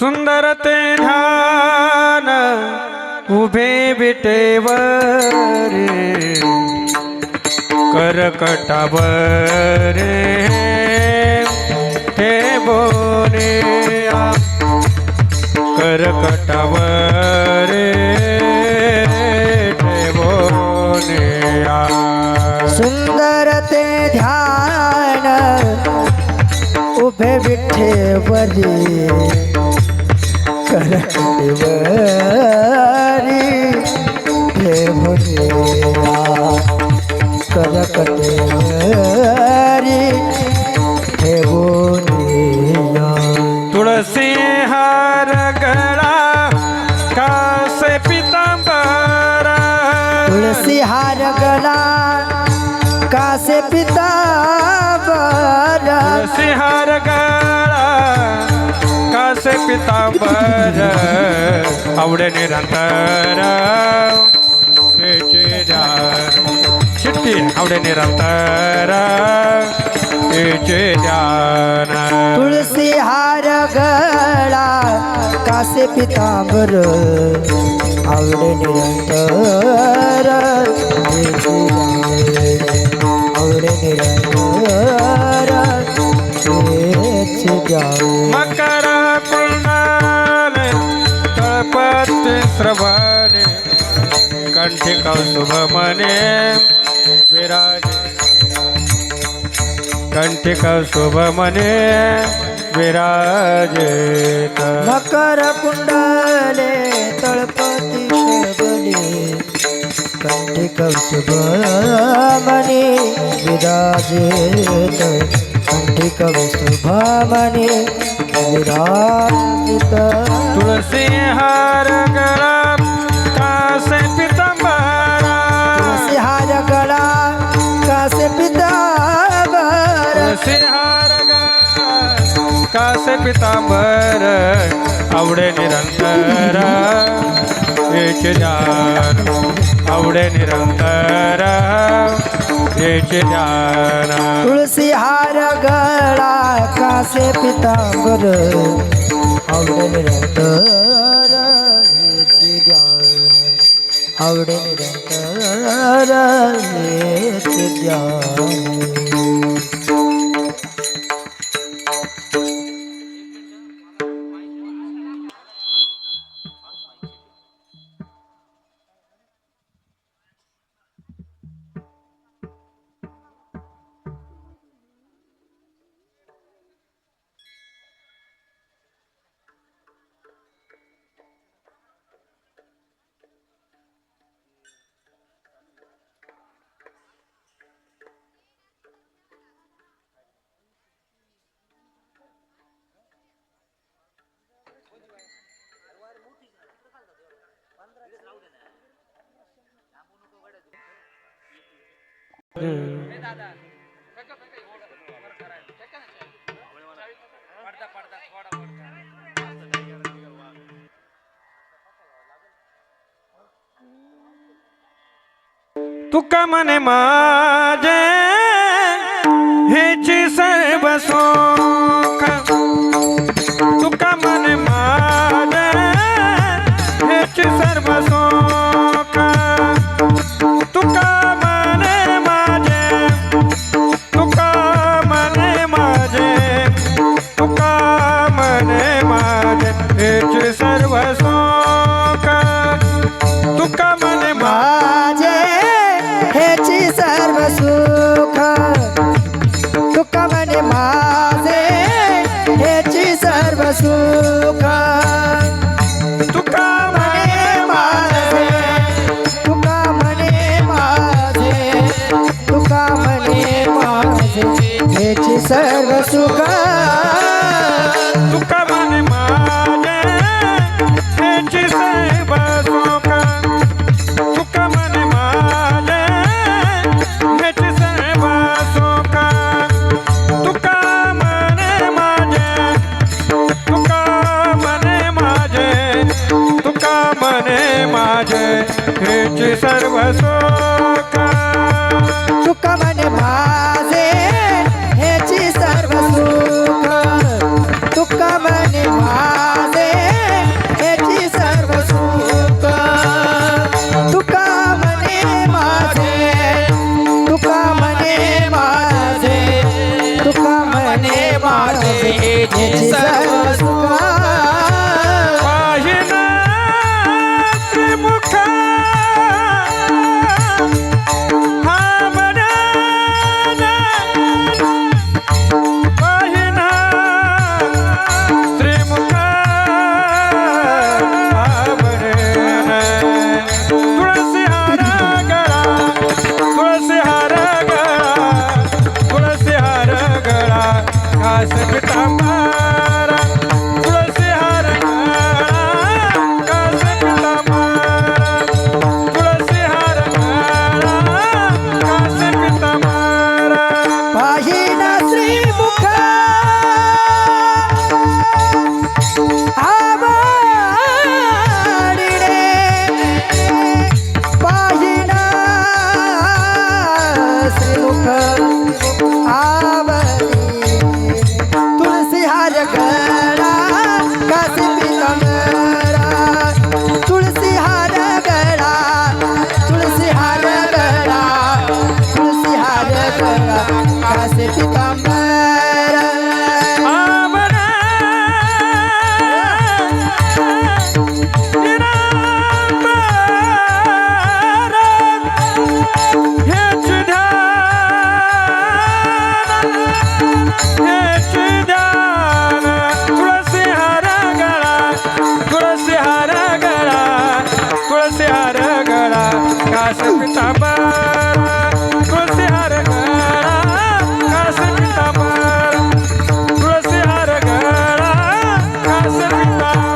सुंदर ते ध्यान उभे विटेवर करकटावर ठेवोने करकटावर ठेवोने सुंदर ते ध्यान उभे विठेवरी करकटेवरी ठेवोने करकटेवरी ठेवोने तुळसी हार गळा कासे पितांबर तुळसी हार गळा कासे पितांबर तुळसी हार गळा कासे पितांबर आवडे निरंतर याचे ध्यान चिट्टी आवडे निरंतर याचे ध्यान तुळसी हार गळा कासे पितांबर आवडे निरंतर आवडे निरंतर मकर कुंडल तळपती श्रवणे कंठी कौस्तुभ मने विराजे कंठी कौस्तुभ मने विराजेत मकर कुंडले तळपती शबने कंठी कौस्तुभ मने विराजित कंठी कौस्तुभ मने विराजित तुळसी हार गळा कासे पितांबर तुळसी हार गळा कासे पितांबर तुळसी हार गळा कासे पितांबर आवडे निरंतर याचे ध्यान आवडे निरंतर याचे ध्यान तुळसी हार गळा कासे पितांबर आवडे निरंतर हेचे ध्यान आवडे निरंतर हेचे ध्यान तुका मने माझे हेची सर्व सुख तुका मने माझे हेची सर्व सुख तुका मने माझे तुका मने माझे तुका मने माझे हेची सर्व सुख तुका मने माझे हेची सर्व सुख तुका मने माझे हेची सर्व सुख तुका मने माझे तुका मने माझे तुका मने माझे हेची सर्व सुख तुका मने माझे हेची सर्व सुख तुका मने माझे हेची सर्व सुख तुका मने माझे तुका मने माझे तुका मने माझे हेची सर्व सुख तुका मने माझे हेची सर्व सुख तुका मने माझे सीता